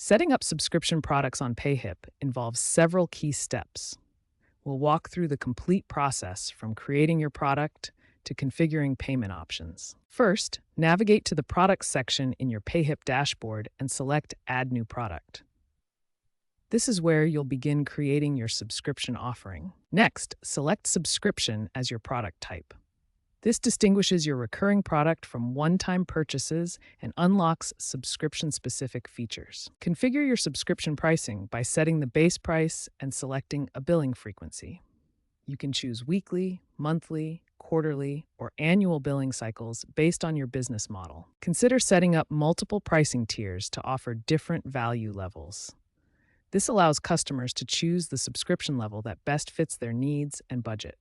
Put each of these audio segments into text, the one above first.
Setting up subscription products on Payhip involves several key steps. We'll walk through the complete process from creating your product to configuring payment options. First, navigate to the Products section in your Payhip dashboard and select Add New Product. This is where you'll begin creating your subscription offering. Next, select Subscription as your product type. This distinguishes your recurring product from one-time purchases and unlocks subscription-specific features. Configure your subscription pricing by setting the base price and selecting a billing frequency. You can choose weekly, monthly, quarterly, or annual billing cycles based on your business model. Consider setting up multiple pricing tiers to offer different value levels. This allows customers to choose the subscription level that best fits their needs and budget.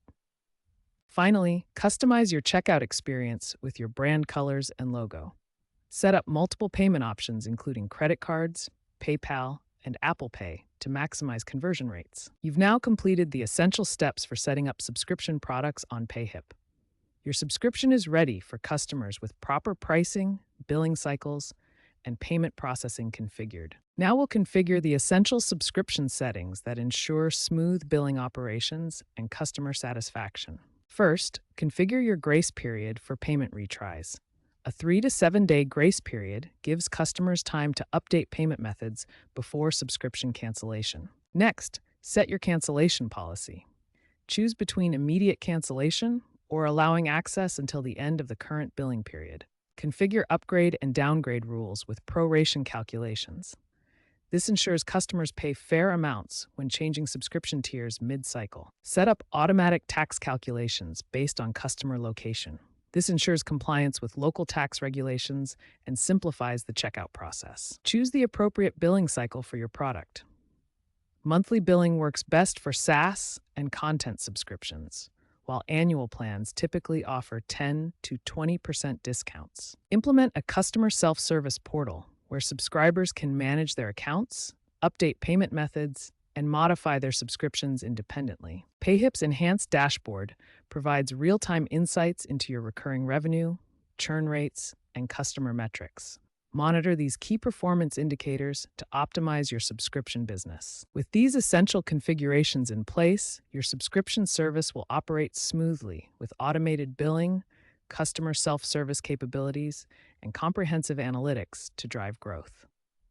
Finally, customize your checkout experience with your brand colors and logo. Set up multiple payment options including credit cards, PayPal, and Apple Pay to maximize conversion rates. You've now completed the essential steps for setting up subscription products on Payhip. Your subscription is ready for customers with proper pricing, billing cycles, and payment processing configured. Now we'll configure the essential subscription settings that ensure smooth billing operations and customer satisfaction. First, configure your grace period for payment retries. A 3 to 7 day grace period gives customers time to update payment methods before subscription cancellation. Next, set your cancellation policy. Choose between immediate cancellation or allowing access until the end of the current billing period. Configure upgrade and downgrade rules with proration calculations. This ensures customers pay fair amounts when changing subscription tiers mid-cycle. Set up automatic tax calculations based on customer location. This ensures compliance with local tax regulations and simplifies the checkout process. Choose the appropriate billing cycle for your product. Monthly billing works best for SaaS and content subscriptions, while annual plans typically offer 10 to 20% discounts. Implement a customer self-service portal where subscribers can manage their accounts, update payment methods, and modify their subscriptions independently. Payhip's enhanced dashboard provides real-time insights into your recurring revenue, churn rates, and customer metrics. Monitor these key performance indicators to optimize your subscription business. With these essential configurations in place, your subscription service will operate smoothly with automated billing, customer self-service capabilities, and comprehensive analytics to drive growth.